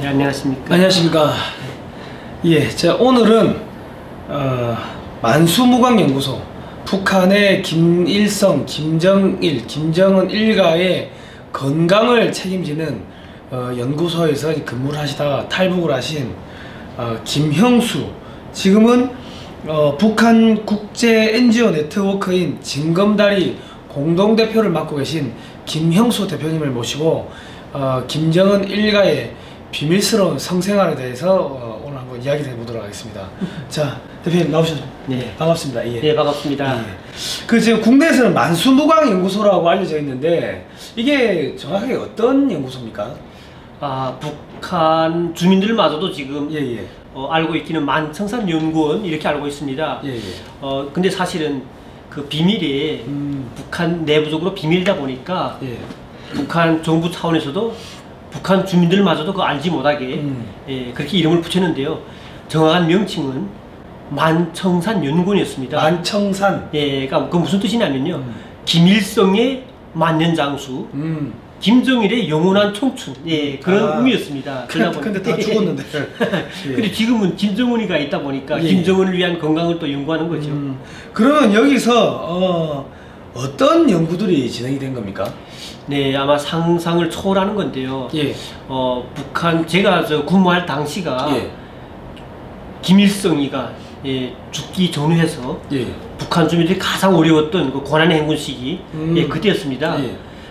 네, 안녕하십니까. 안녕하십니까. 예, 자 오늘은 만수무강연구소 북한의 김일성, 김정일, 김정은 일가의 건강을 책임지는 연구소에서 근무를 하시다가 탈북을 하신 김형수, 지금은 북한 국제 NGO 네트워크인 징검다리 공동대표를 맡고 계신 김형수 대표님을 모시고 김정은 일가의 비밀스러운 성생활에 대해서 오늘 한번 이야기를 해보도록 하겠습니다. 자, 대표님 나오셨죠? 네. 반갑습니다. 예. 네, 반갑습니다. 예. 그 지금 국내에서는 만수무강연구소라고 알려져 있는데 이게 정확하게 어떤 연구소입니까? 북한 주민들마저도 지금 예. 알고 있기는 만청산연구원 이렇게 알고 있습니다. 예. 근데 사실은 그 비밀이 북한 내부적으로 비밀이다 보니까 예. 북한 정부 차원에서도 북한 주민들마저도 그거 알지 못하게 그렇게 이름을 붙였는데요. 정확한 명칭은 만청산연구원이었습니다. 만청산. 예, 그러니까 그 무슨 뜻이냐면요. 김일성의 만년장수, 김정일의 영원한 청춘, 예, 그런 의미였습니다. 근데 다 죽었는데. 예. 근데 지금은 김정은이가 있다 보니까 예. 김정은을 위한 건강을 또 연구하는 거죠. 그러면 여기서 어떤 연구들이 진행이 된 겁니까? 네, 아마 상상을 초월하는 건데요. 예. 북한 제가 근무할 당시가 예. 김일성이가 죽기 전후해서 북한 주민들이 가장 어려웠던 그 고난의 행군 시기 그때였습니다.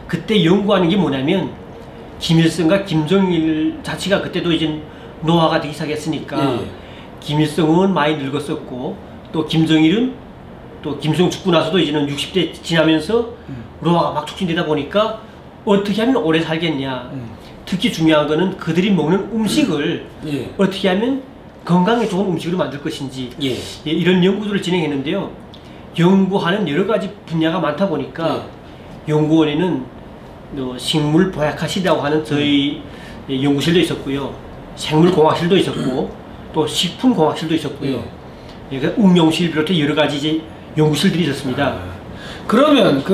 그때 연구하는 게 뭐냐면 김일성과 김정일 자체가 그때도 이제 노화가 되기 시작했으니까 김일성은 많이 늙었었고 또 김정일은 또 김일성 죽고 나서도 이제는 60대 지나면서 노화가 막 촉진되다 보니까 어떻게 하면 오래 살겠냐. 특히 중요한 거는 그들이 먹는 음식을 어떻게 하면 건강에 좋은 음식으로 만들 것인지 이런 연구들을 진행했는데요. 연구하는 여러 가지 분야가 많다 보니까 연구원에는 식물 보약학실이라고 하는 저희 연구실도 있었고요. 생물공학실도 있었고 또 식품공학실도 있었고요. 응용실 비롯해 여러 가지 이제 연구실들이 있었습니다. 그러면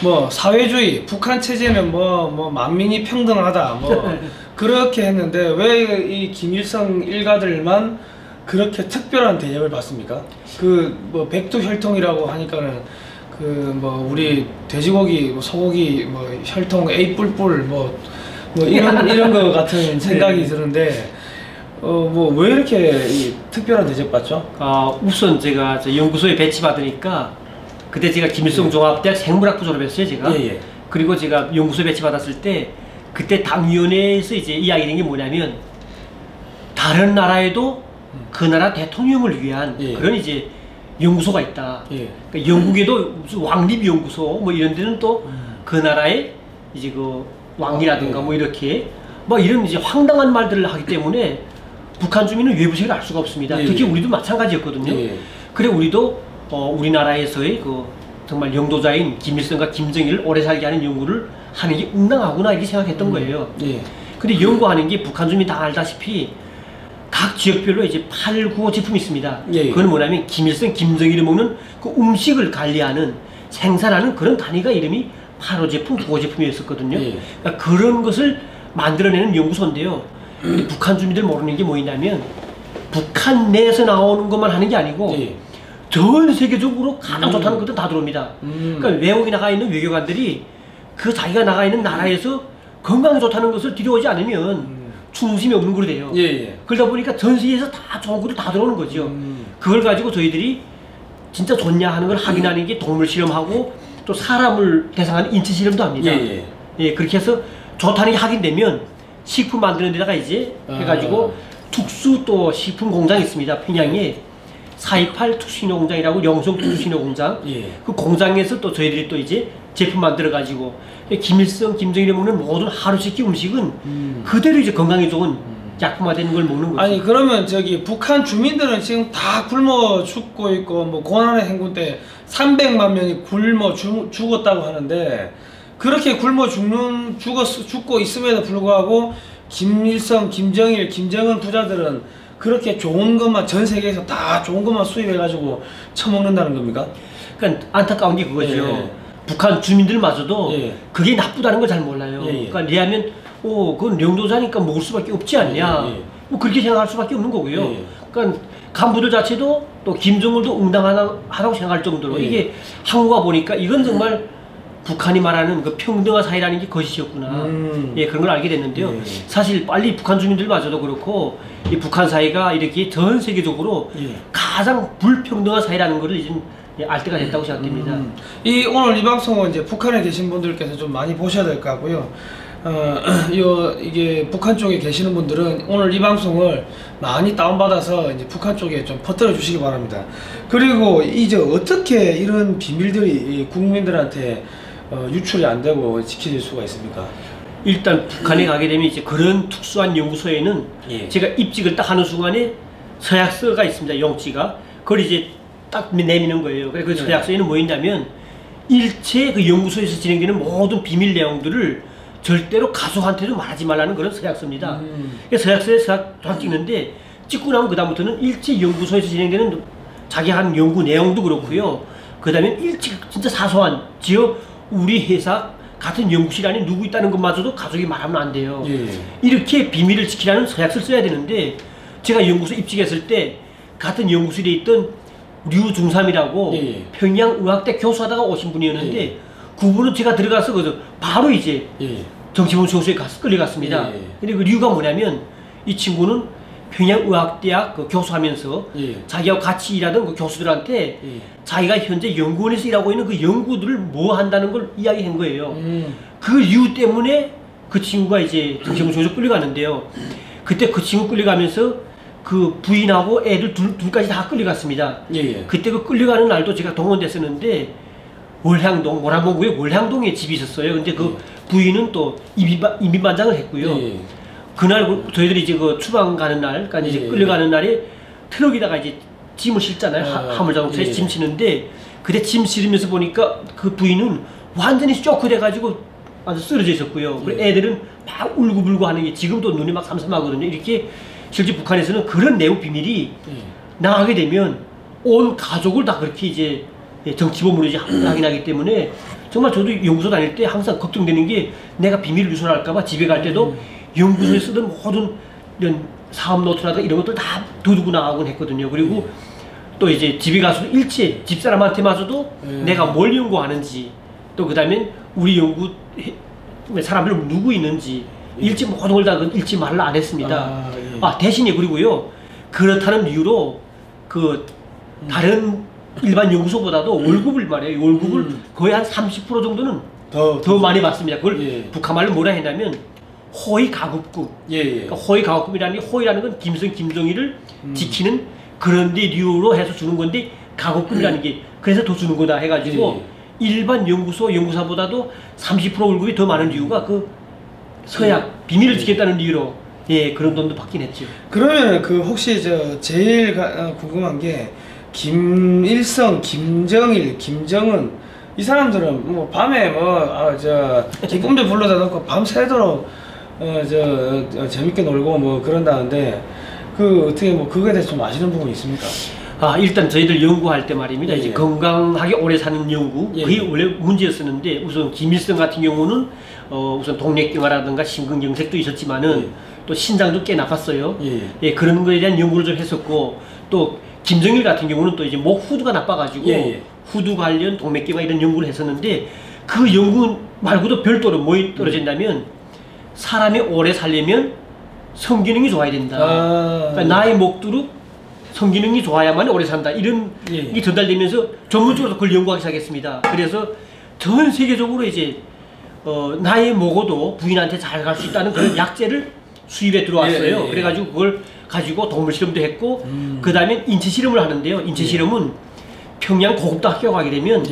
뭐 사회주의 북한 체제는 뭐 만민이 평등하다 그렇게 했는데 왜 이 김일성 일가들만 그렇게 특별한 대접을 받습니까? 뭐 백두혈통이라고 하니까는 우리 돼지고기, 소고기, 혈통 A 뿔뿔 이런 거 같은 생각이 드는데 왜 이렇게 특별한 대접 받죠? 우선 제가 연구소에 배치받으니까 그때 제가 김일성 종합대학 생물학부 졸업했어요, 제가. 그리고 제가 연구소에 배치받았을 때 그때 당위원회에서 이제 이야기된 게 뭐냐면 다른 나라에도 그 나라 대통령을 위한 그런 이제 연구소가 있다. 그러니까 영국에도 무슨 왕립연구소 이런 데는 또 그 나라의 이제 그 왕이라든가 이렇게 이런 이제 황당한 말들을 하기 때문에 북한 주민은 외부색을 알 수가 없습니다. 특히 우리도 마찬가지였거든요. 그래 우리도 우리나라에서의 정말 영도자인 김일성과 김정일을 오래 살게 하는 연구를 하는 게 응당하구나 이렇게 생각했던 거예요. 근데 연구하는 게 북한 주민 다 알다시피 각 지역별로 이제 8, 9호 제품이 있습니다. 그건 뭐냐면 김일성, 김정일이 먹는 그 음식을 관리하는 생산하는 그런 단위가 이름이 8호 제품, 9호 제품이었었거든요. 그러니까 그런 것을 만들어내는 연구소인데요. 근데 북한 주민들 모르는 게 뭐냐면 북한 내에서 나오는 것만 하는 게 아니고 전 세계적으로 가장 좋다는 것도 다 들어옵니다. 그러니까 외국에 나가 있는 외교관들이 그 자기가 나가 있는 나라에서 건강에 좋다는 것을 들여오지 않으면 충성심이 없는 거로 돼요. 그러다 보니까 전 세계에서 다 좋은 것들 다 들어오는 거죠. 그걸 가지고 저희들이 진짜 좋냐 하는 걸 확인하는 게 동물 실험하고 또 사람을 대상하는 인체 실험도 합니다. 그렇게 해서 좋다는 게 확인되면 식품 만드는 데다가 이제 해가지고 특수 또 식품 공장이 있습니다. 평양에 428 특수신호 공장이라고 영성 특수신호 공장. 그 공장에서 또 저희들이 또 이제 제품 만들어 가지고 김일성, 김정일이 먹는 모든 하루식기 음식은 그대로 이제 건강에 좋은 약품화되는 걸 먹는 거죠. 아니 그러면 북한 주민들은 지금 다 굶어 죽고 있고 고난의 행군 때 300만 명이 굶어 죽었다고 하는데 그렇게 굶어 죽고 있음에도 불구하고 김일성, 김정일, 김정은 부자들은 그렇게 좋은 것만 전 세계에서 다 좋은 것만 수입해가지고 처먹는다는 겁니까? 그러니까 안타까운 게 그거죠. 북한 주민들마저도 그게 나쁘다는 걸 잘 몰라요. 그러니까 왜냐하면 그건 영도자니까 먹을 수밖에 없지 않냐. 뭐 그렇게 생각할 수밖에 없는 거고요. 그러니까 간부들 자체도 또 김정을도 응당하다고 생각할 정도로 이게 한국가 보니까 이건 정말 북한이 말하는 그 평등한 사회라는 게 것이었구나. 예, 그런 걸 알게 됐는데요. 사실 빨리 북한 주민들마저도 그렇고 이 북한 사회가 이렇게 전 세계적으로 가장 불평등한 사회라는 것을 이제 알 때가 됐다고 생각됩니다. 오늘 이 방송은 이제 북한에 계신 분들께서 좀 많이 보셔야 될 것 같고요. 이게 북한 쪽에 계시는 분들은 오늘 이 방송을 많이 다운받아서 이제 북한 쪽에 좀 퍼뜨려 주시기 바랍니다. 그리고 이제 어떻게 이런 비밀들이 국민들한테 유출이 안 되고 지켜질 수가 있습니까? 일단 북한에 가게 되면 이제 그런 특수한 연구소에는 제가 입직을 딱 하는 순간에 서약서가 있습니다. 영지가. 그걸 이제 딱 내미는 거예요. 그래서 그 서약서에는 뭐였냐면 일체 그 연구소에서 진행되는 모든 비밀 내용들을 절대로 가족한테도 말하지 말라는 그런 서약서입니다. 서약서에 서약 찍는데 찍고 나면 그다음부터는 일체 연구소에서 진행되는 자기 한 연구 내용도 그렇고요. 그 다음에 일체 진짜 사소한 우리 회사 같은 연구실 안에 누구 있다는 것마저도 가족이 말하면 안 돼요. 이렇게 비밀을 지키라는 서약서를 써야 되는데 제가 연구소 입직했을 때 같은 연구실에 있던 류중삼이라고 평양의학대 교수하다가 오신 분이었는데 그분은 제가 들어가서 바로 이제 정치본 소수에 끌려갔습니다. 근데 그 이유가 뭐냐면 이 친구는 평양의학대학 교수하면서 자기하고 같이 일하던 그 교수들한테 자기가 현재 연구원에서 일하고 있는 그 연구들을 뭐 한다는 걸 이야기한 거예요. 그 이유 때문에 그 친구가 이제 정치본 소수에 끌려갔는데요. 그때 그 친구 끌려가면서 그 부인하고 애들 둘까지 다 끌려갔습니다. 그때 그 끌려가는 날도 제가 동원됐었는데 월향동, 모란봉구에 월향동에 집이 있었어요. 근데 그 부인은 또 이민반장을 했고요. 그날 저희들이 이제 그 추방 가는 날, 그러니까 이제 끌려가는 날에 트럭에다가 이제 짐을 실잖아요. 화물자동차에 짐 치는데 그때 짐 실으면서 보니까 그 부인은 완전히 쇼크돼가지고 아주 쓰러져 있었고요. 그리고 애들은 막 울고불고 하는 게 지금도 눈이 막 삼삼하거든요. 이렇게 실제 북한에서는 그런 내부 비밀이 나가게 되면 온 가족을 다 그렇게 이제 정치범으로 이제 확인하기 때문에 정말 저도 연구소 다닐 때 항상 걱정되는 게 내가 비밀을 누설할까봐 집에 갈 때도 연구소에 쓰던 모든 이런 사업 노트라든가 이런 것들 다 두고 나가곤 했거든요. 그리고 또 이제 집에 가서도 일체 집사람한테마저도 내가 뭘 연구하는지 또 그 다음에 우리 연구 사람들 누구 있는지 일체 모든 걸 다 일체 말을 안 했습니다. 대신에 그리고요 그렇다는 이유로 그 다른 일반 연구소보다도 월급을 말이에요. 월급을 거의 한 30% 정도는 더 많이 받습니다. 그걸 북한말로 뭐라 했냐면 호의 가급급. 그러니까 호의 가급급이라는 게 호의라는 건 김성 김정일을 지키는 그런 데 이유로 해서 주는 건데 가급급이라는 게 그래서 더 주는 거다 해가지고 일반 연구소 연구사보다도 30% 월급이 더 많은 이유가 그 서약 비밀을 지켰다는 이유로 그런 돈도 받긴 했죠. 그러면 그 혹시 제일 궁금한 게 김일성, 김정일, 김정은 이 사람들은 뭐 밤에 기쁨도 불러다 놓고 밤새도록 재밌게 놀고 뭐 그런다는데 그 어떻게 뭐 그거에 대해서 좀 아시는 부분이 있습니까? 일단 저희들 연구할 때 말입니다. 이제 건강하게 오래 사는 연구 그게 원래 문제였었는데 우선 김일성 같은 경우는 우선 동맥경화라든가 심근경색도 있었지만은 또 신장도 꽤 나빴어요. 그런 거에 대한 연구를 좀 했었고 또 김정일 같은 경우는 또 이제 목 후두가 나빠가지고 후두 관련 동맥경화 이런 연구를 했었는데 그 연구 말고도 별도로 뭐 떨어진다면 사람이 오래 살려면 성기능이 좋아야 된다. 그러니까 나의 목두룩 성기능이 좋아야만 오래 산다. 이런 게 전달되면서 전문적으로 그걸 연구하기 시작했습니다. 그래서 전 세계적으로 이제 나이 먹어도 부인한테 잘 갈 수 있다는 그런 약재를 수입에 들어왔어요. 그래가지고 그걸 가지고 동물 실험도 했고 그 다음에 인체 실험을 하는데요. 인체 실험은 평양 고급대 학교 가게 되면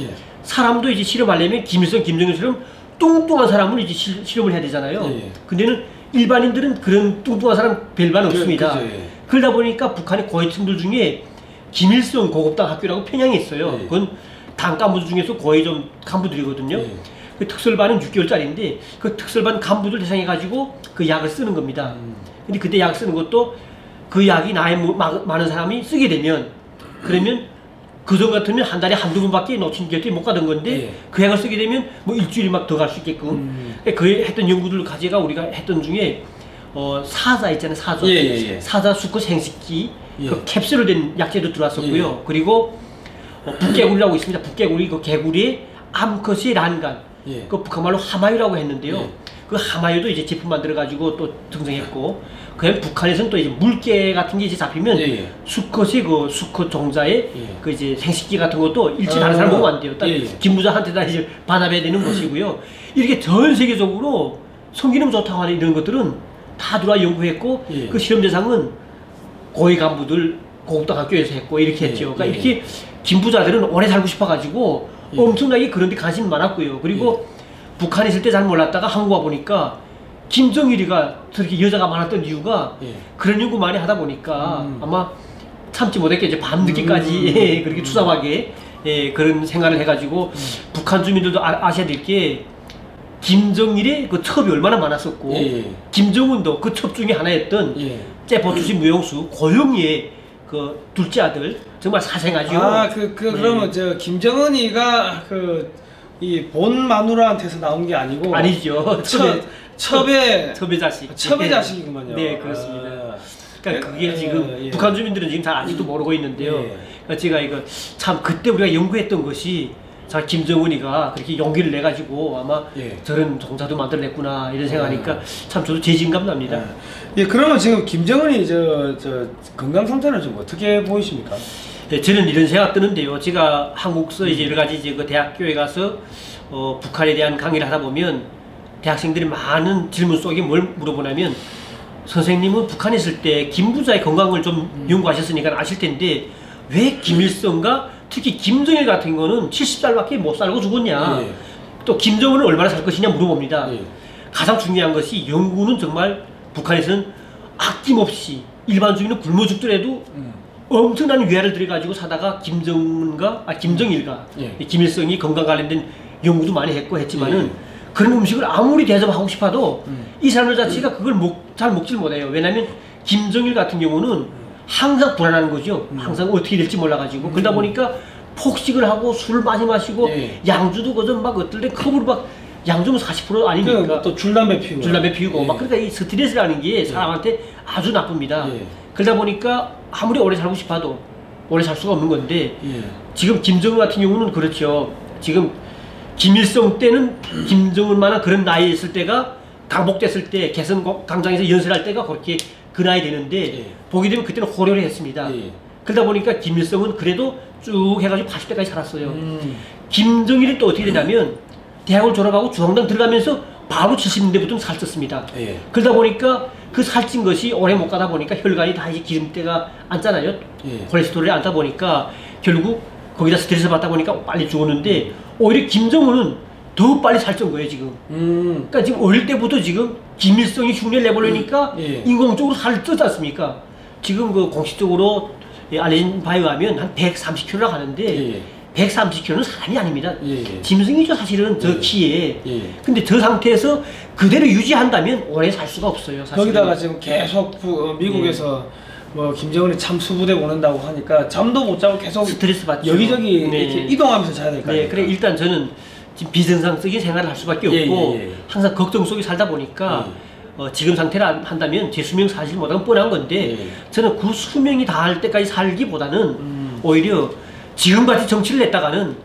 사람도 이제 실험하려면 김일성, 김정일처럼 뚱뚱한 사람은 이제 실험을 해야 되잖아요. 근데는 일반인들은 그런 뚱뚱한 사람 별반 없습니다. 그러다 보니까 북한의 고위층들 중에 김일성 고급당 학교라고 평양에 있어요. 그건 당 간부들 중에서 거의 좀 간부들이거든요. 그 특설반은 6개월짜리인데 그 특설반 간부들 대상해가지고 그 약을 쓰는 겁니다. 근데 그때 약 쓰는 것도 그 약이 나이 많은 사람이 쓰게 되면 그러면 그전 같으면 한 달에 한두 번밖에 놓친 곁에 못 가던 건데 예. 그 약을 쓰게 되면 뭐 일주일이 막 더 갈 수 있게끔 그 했던 연구들을 가져가 우리가 했던 중에 사자 있잖아요. 사자. 예. 사자 수컷 생식기 예. 그 캡슐로 된 약재도 들어왔었고요. 예. 그리고 북개구리라고 있습니다. 북개구리 그 개구리의 암컷이 란간. 예. 그 북한말로 하마유라고 했는데요. 예. 그 하마유도 이제 제품 만들어 가지고 또 등장했고, 그다음에 북한에서는 또 이제 물개 같은 게 이제 잡히면 예. 수컷이 그 수컷 종자의 예. 그 이제 생식기 같은 것도 일찍 다른 사람 먹으면 안 돼요. 딱 김부장한테다 이제 반합해야 되는 것이고요. 이렇게 전 세계적으로 성기능 좋다고 하는 이런 것들은 다 들어와 연구했고, 예. 그 실험 대상은 고위 간부들 고급당 학교에서 했고 이렇게 했죠. 그러니까 이렇게 김부자들은 오래 살고 싶어가지고 엄청나게 그런 데 관심이 많았고요. 그리고 북한에 있을 때 잘 몰랐다가 한국 와 보니까 김정일이가 저렇게 여자가 많았던 이유가 그런 연구 많이 하다 보니까 아마 참지 못했겠죠. 밤늦게까지 그렇게 추잡하게 그런 생각을 해가지고 북한 주민들도 아셔야 될 게 김정일의 그 첩이 얼마나 많았었고 김정은도 그 첩 중에 하나였던 째포투시 무용수 고영희의 그 둘째 아들 정말 사생아죠. 그러면 저 김정은이가 이 본 마누라한테서 나온 게 아니고 아니죠. 첩의 자식. 첩의 자식이구만요. 네, 그렇습니다. 그러니까 그게 지금 북한 주민들은 지금 잘 아직도 모르고 있는데요. 그러니까 제가 이거 참 그때 우리가 연구했던 것이 자 김정은이가 그렇게 용기를 내 가지고 아마 저런 종자도 만들어냈구나 이런 생각하니까 참 저도 재진감 납니다. 그러면 지금 김정은이 저 건강 상태는 좀 어떻게 보이십니까? 저는 이런 생각 드는데요. 제가 한국서 이제 여러 가지 이제 그 대학교에 가서 북한에 대한 강의를 하다 보면 대학생들이 많은 질문 속에 뭘 물어보냐면, 선생님은 북한에 있을 때 김부자의 건강을 좀 연구하셨으니까 아실 텐데 왜 김일성과 특히 김정일 같은 거는 70살밖에 못 살고 죽었냐, 또 김정은은 얼마나 살 것이냐 물어봅니다. 가장 중요한 것이 연구는 정말 북한에서는 아낌없이 일반 주민은 굶어 죽더라도 엄청난 위안을 들여가지고 사다가 김정일과 김일성이 건강 관련된 연구도 많이 했고 했지만은 그런 음식을 아무리 대접하고 싶어도 이 사람들 자체가 그걸 잘 먹질 못해요. 왜냐하면 김정일 같은 경우는 항상 불안한 거죠. 항상 어떻게 될지 몰라가지고 그러다 보니까 폭식을 하고 술을 많이 마시고 양주도 그저 막 어떨 때 컵으로 막 양주면 40% 아닙니까? 또 줄담배 피우고 막 그러니까 이 스트레스라는 게 사람한테 아주 나쁩니다. 그러다 보니까 아무리 오래 살고 싶어도 오래 살 수가 없는 건데 지금 김정은 같은 경우는 그렇죠. 지금 김일성 때는 김정은만한 그런 나이에 있을 때가 강복됐을 때 개선 광장에서 연설할 때가 그렇게 그 나이 되는데 보게 되면 그때는 호려를 했습니다. 그러다 보니까 김일성은 그래도 쭉 해가지고 80대까지 살았어요. 김정일이 또 어떻게 되냐면 대학을 졸업하고 중앙당 들어가면서 바로 70년대부터 살쪘습니다. 그러다 보니까 그 살찐 것이 오래 못 가다 보니까 혈관이 다 이제 기름때가 앉잖아요. 콜레스테롤이 앉다 보니까 결국 거기다 스트레스 받다 보니까 빨리 죽었는데 오히려 김정은은 더 빨리 살찐 거예요 지금. 그러니까 지금 어릴 때부터 지금 김일성이 흉내를 내버리니까 인공적으로 살을 쪘지 않습니까? 지금 그 공식적으로 알려진 바에 의하면 한 130kg나 가는데 130kg는 사람이 아닙니다. 짐승이죠 사실은 저 키에. 근데 저 상태에서 그대로 유지한다면 오래 살 수가 없어요. 사실은. 거기다가 지금 계속 미국에서 뭐 김정은이 참 수부대 오는다고 하니까 잠도 못 자고 계속 스트레스 받죠. 여기저기 이렇게 이동하면서 자야 될 거 아니에요. 그래 일단 저는 지금 비정상적인 생활을 할 수밖에 없고 항상 걱정 속에 살다 보니까 지금 상태로 한다면 제 수명 사실 못하면 뻔한 건데 저는 그 수명이 다할 때까지 살기보다는 오히려 지금같이 정치를 냈다가는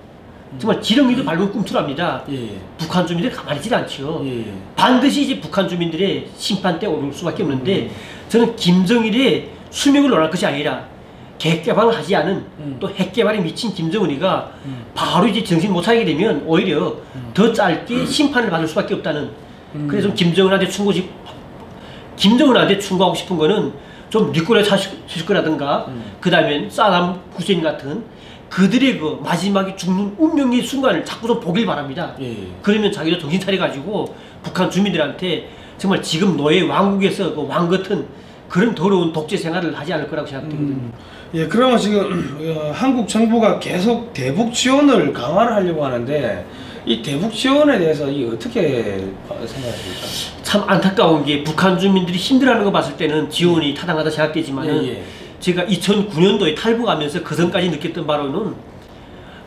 정말 지렁이도 밟은 꿈틀합니다. 북한 주민들이 가만히 있지 않죠. 반드시 이제 북한 주민들의 심판대 오를 수밖에 없는데 저는 김정일의 수명을 논할 것이 아니라 핵개발을 하지 않은 또 핵개발에 미친 김정은이가 바로 이제 정신 못 차리게 되면 오히려 더 짧게 심판을 받을 수밖에 없다는. 그래서 김정은한테 충고하고 싶은 거는 좀 니콜라 차슈크라든가 그 다음에 사담 후세인 같은 그들의 그 마지막에 죽는 운명의 순간을 자꾸 좀 보길 바랍니다. 그러면 자기도 정신 차려가지고 북한 주민들한테 정말 지금 노예 왕국에서 그 왕 같은 그런 더러운 독재 생활을 하지 않을 거라고 생각되거든요. 그러면 지금 한국 정부가 계속 대북 지원을 강화를 하려고 하는데 이 대북 지원에 대해서 어떻게 생각하십니까? 참 안타까운 게 북한 주민들이 힘들어하는 거 봤을 때는 지원이 타당하다 생각되지만은 제가 2009년도에 탈북하면서 그 전까지 느꼈던 바로는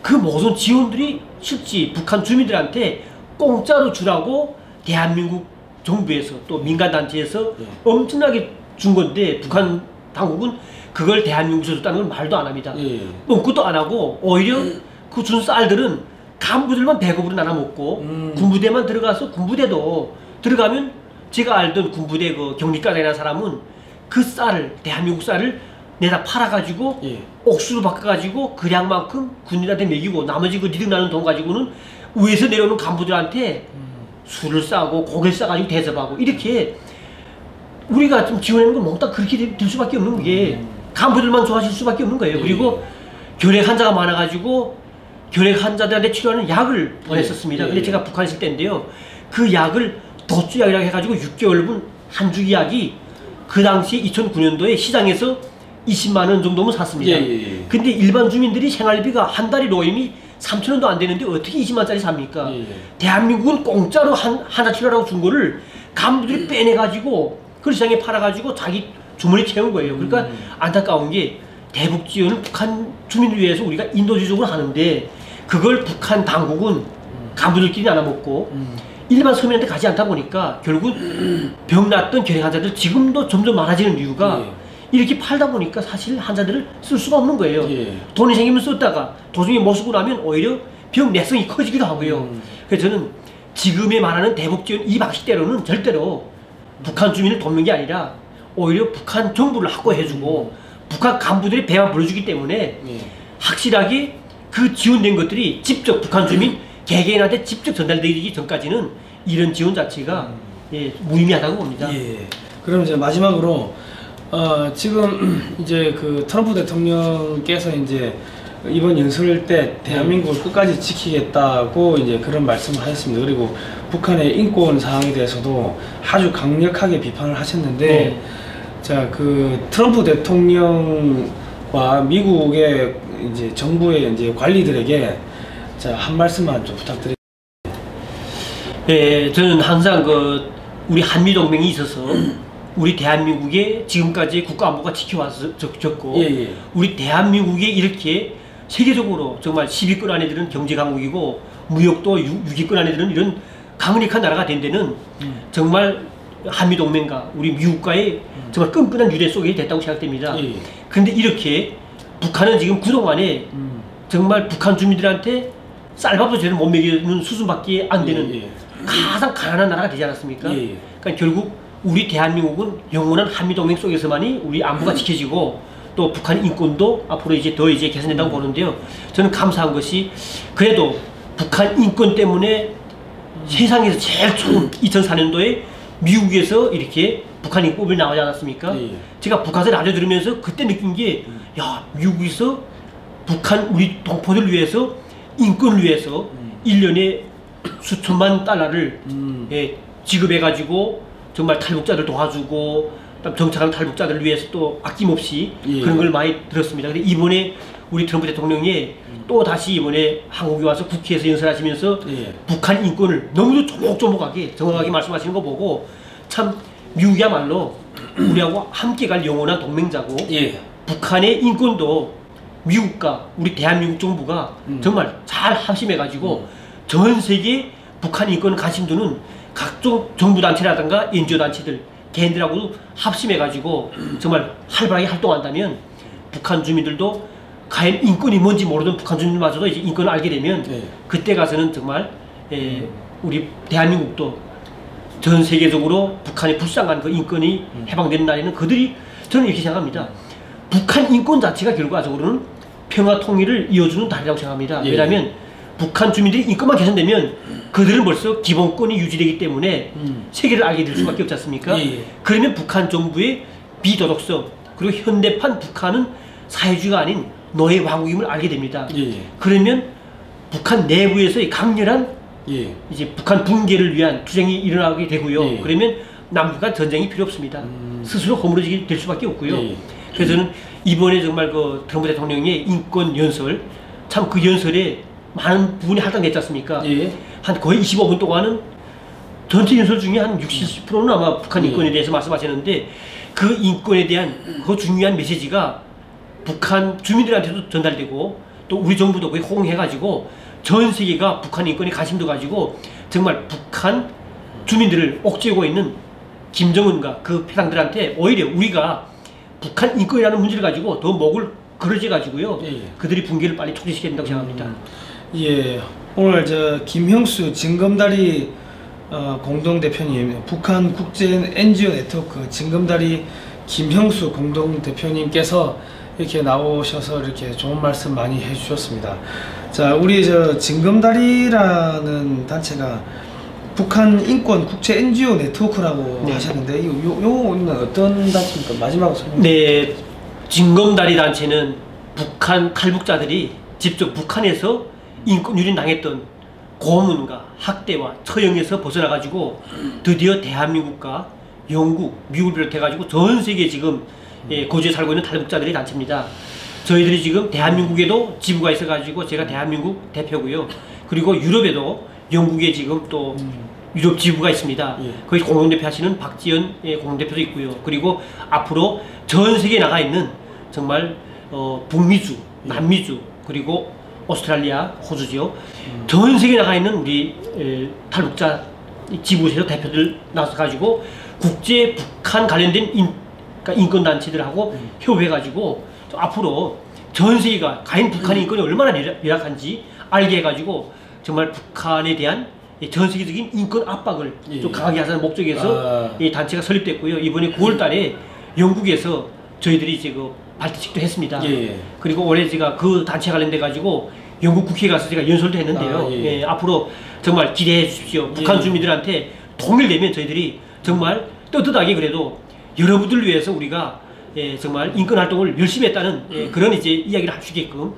그 모든 지원들이 실제 북한 주민들한테 공짜로 주라고 대한민국 정부에서 또 민간단체에서 엄청나게 준 건데 북한 당국은 그걸 대한민국에서 줬다는 건 말도 안 합니다. 뻥끗도 안 하고 오히려 그 준 쌀들은 간부들만 배급으로 나눠 먹고 군부대만 들어가서 군부대도 들어가면 제가 알던 군부대 그 경리과장이라는 사람은 그 쌀을 대한민국 쌀을 내다 팔아가지고 옥수로 바꿔가지고 그 양만큼 군인한테 먹이고 나머지 그 니들 나는 돈 가지고는 위에서 내려오는 간부들한테 술을 싸고 고기를 싸가지고 대접하고 이렇게 우리가 좀 지원하는 건 몽땅 그렇게 될 수밖에 없는 게 간부들만 좋아질 수밖에 없는 거예요. 그리고 결핵 환자가 많아가지고 결핵 환자들한테 치료하는 약을 보냈었습니다. 근데 제가 북한에 있을 때인데요. 그 약을 도주약이라고 해가지고 6개월분 한 주기 약이 그 당시 2009년도에 시장에서 20만 원 정도면 샀습니다. 근데 일반 주민들이 생활비가 한 달에 노임이 3,000원도 안 되는데 어떻게 20만짜리 삽니까? 대한민국은 공짜로 하나 치료라고 준 거를 간부들이 빼내가지고 그 시장에 팔아가지고 자기 주머니 채운 거예요. 그러니까 안타까운 게 대북 지원을 북한 주민을 위해서 우리가 인도주의적으로 하는데 그걸 북한 당국은 간부들끼리 나눠 먹고 일반 서민한테 가지 않다 보니까 결국 병 났던 결핵 환자들 지금도 점점 많아지는 이유가 이렇게 팔다 보니까 사실 환자들을 쓸 수가 없는 거예요. 돈이 생기면 썼다가 도중에 못 쓰고 나면 오히려 병 내성이 커지기도 하고요. 그래서 저는 지금에 말하는 대북 지원 이 방식대로는 절대로 북한 주민을 돕는 게 아니라 오히려 북한 정부를 확보해주고 북한 간부들이 배만 불러주기 때문에 확실하게 그 지원된 것들이 직접 북한 주민 개개인한테 직접 전달되기 전까지는 이런 지원 자체가 무의미하다고 봅니다. 그럼 이제 마지막으로 지금 이제 그 트럼프 대통령께서 이제 이번 연설 때 대한민국을 끝까지 지키겠다고 이제 그런 말씀을 하셨습니다. 그리고 북한의 인권 사항에 대해서도 아주 강력하게 비판을 하셨는데, 자, 그 트럼프 대통령과 미국의 이제 정부의 이제 관리들에게 자, 한 말씀만 좀 부탁드립니다. 네, 저는 항상 그 우리 한미 동맹이 있어서 우리 대한민국의 지금까지 국가안보가 지켜왔었고 우리 대한민국이 이렇게 세계적으로 정말 10위권 안에 드는 경제 강국이고 무역도 6위권 안에 드는 이런 강력한 나라가 된 데는 정말 한미동맹과 우리 미국과의 정말 끈끈한 유대 속에 됐다고 생각됩니다. 그런데 이렇게 북한은 지금 그동안에 정말 북한 주민들한테 쌀밥도 제대로 못 먹이는 수준밖에 안 되는 가장 가난한 나라가 되지 않았습니까? 그러니까 결국 우리 대한민국은 영원한 한미동맹 속에서만이 우리 안보가 지켜지고 또 북한 인권도 앞으로 이제 더 이제 개선된다고 보는데요. 저는 감사한 것이 그래도 북한 인권 때문에 세상에서 제일 처음 2004년도에 미국에서 이렇게 북한 인권법이 나오지 않았습니까? 제가 북한에서 라디오 들으면서 그때 느낀 게 야, 미국에서 북한 우리 동포들을 위해서 인권을 위해서 1년에 수천만 달러를 지급해가지고 정말 탈북자들 도와주고 정착한 탈북자들을 위해서 또 아낌없이 그런 걸 많이 들었습니다. 근데 이번에 우리 트럼프 대통령이 또 다시 이번에 한국에 와서 국회에서 연설하시면서 북한 인권을 너무도 조목조목하게 정확하게 말씀하시는 거 보고 참 미국이야말로 우리하고 함께 갈 영원한 동맹자고 북한의 인권도 미국과 우리 대한민국 정부가 정말 잘 합심해가지고 전 세계 북한 인권 관심 두는 각종 정부단체라든가 NGO 단체들 개인들하고도 합심해가지고 정말 활발하게 활동한다면 북한 주민들도 과연 인권이 뭔지 모르던 북한 주민들마저도 이제 인권을 알게 되면 그때 가서는 정말 우리 대한민국도 전 세계적으로 북한이 불쌍한 그 인권이 해방되는 날에는 그들이 저는 이렇게 생각합니다. 북한 인권 자체가 결과적으로는 평화 통일을 이어주는 다리라고 생각합니다. 왜냐하면 북한 주민들이 인권만 개선되면 그들은 벌써 기본권이 유지되기 때문에 세계를 알게 될 수밖에 없지 않습니까? 그러면 북한 정부의 비도덕성 그리고 현대판 북한은 사회주의가 아닌 노예 왕국임을 알게 됩니다. 그러면 북한 내부에서의 강렬한 이제 북한 붕괴를 위한 투쟁이 일어나게 되고요. 그러면 남북한 전쟁이 필요 없습니다. 스스로 허물어지게 될 수밖에 없고요. 그래서 저는 이번에 정말 그 트럼프 대통령의 인권 연설 참 그 연설에 많은 부분이 할당됐지 않습니까? 한 거의 25분 동안은 전체 연설 중에 한 60, 70%는 아마 북한 인권에 대해서 말씀하셨는데 그 인권에 대한 그 중요한 메시지가 북한 주민들한테도 전달되고 또 우리 정부도 거의 호응해가지고 전 세계가 북한 인권에 관심도 가지고 정말 북한 주민들을 옥죄고 있는 김정은과 그 패당들한테 오히려 우리가 북한 인권이라는 문제를 가지고 더 목을 걸어져 가지고요. 그들이 붕괴를 빨리 촉진시켜야 된다고 생각합니다. 예, 오늘 저 김형수 징검다리 공동대표님, 북한 국제 NGO 네트워크 징검다리 김형수 공동대표님께서 이렇게 나오셔서 이렇게 좋은 말씀 많이 해주셨습니다. 자, 우리 저 징검다리라는 단체가 북한 인권 국제 NGO 네트워크라고 하셨는데 요는 어떤 단체입니까? 마지막으로 설명. 네, 징검다리 단체는 북한 탈북자들이 직접 북한에서 인권 유린당했던 고문과 학대와 처형에서 벗어나가지고 드디어 대한민국과 영국, 미국을 비롯해가지고 전 세계 지금 거주해 살고 있는 탈북자들의 단체입니다. 저희들이 지금 대한민국에도 지부가 있어가지고 제가 대한민국 대표고요. 그리고 유럽에도 영국에 지금 또 유럽 지부가 있습니다. 거기 공동대표 하시는 박지연 공동대표도 있고요. 그리고 앞으로 전 세계에 나가 있는 정말 북미주, 남미주, 그리고 오스트랄리아, 호주죠. 전 세계에 나가 있는 우리 탈북자 지부에서 대표들 나서가지고 국제 북한 관련된 인권단체들하고 협의해가지고 앞으로 전 세계가 과연 북한의 인권이 얼마나 열악한지 알게 해가지고 정말 북한에 대한 전 세계적인 인권 압박을 좀 강하게 하자는 목적에서 이 단체가 설립됐고요. 이번에 9월 달에 영국에서 저희들이 이제 그 발대식도 했습니다. 그리고 올해 제가 그 단체 관련돼 가지고 영국 국회에 가서 제가 연설도 했는데요. 앞으로 정말 기대해 주십시오. 북한 주민들한테 통일되면 저희들이 정말 떳떳하게 그래도 여러분들을 위해서 우리가 정말 인권 활동을 열심히 했다는 그런 이제 이야기를 할 수 있게끔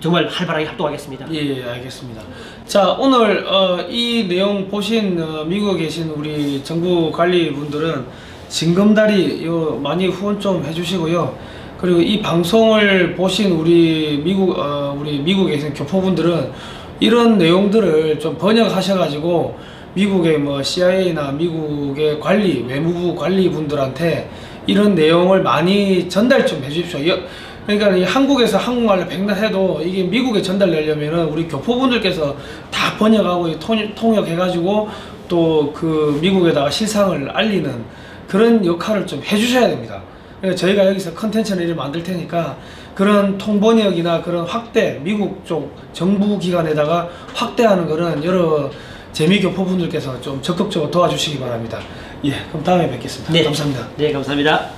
정말 활발하게 활동하겠습니다. 예, 알겠습니다. 자, 오늘 이 내용 보신 미국에 계신 우리 정부 관리분들은 징검다리 많이 후원 좀 해주시고요. 그리고 이 방송을 보신 우리 미국에 계신 교포분들은 이런 내용들을 좀 번역하셔가지고 미국의 뭐 CIA나 미국의 외무부 관리분들한테 이런 내용을 많이 전달 좀 해주십시오. 그러니까 이 한국에서 한국말로 백날해도 이게 미국에 전달되려면은 우리 교포분들께서 다 번역하고 통역해가지고 또 그 미국에다가 실상을 알리는 그런 역할을 좀 해주셔야 됩니다. 그래서 저희가 여기서 컨텐츠를 만들 테니까 그런 통번역이나 그런 확대, 미국 쪽 정부 기관에다가 확대하는 거는 여러 재미교포분들께서 좀 적극적으로 도와주시기 바랍니다. 예, 그럼 다음에 뵙겠습니다. 네. 감사합니다. 네, 감사합니다.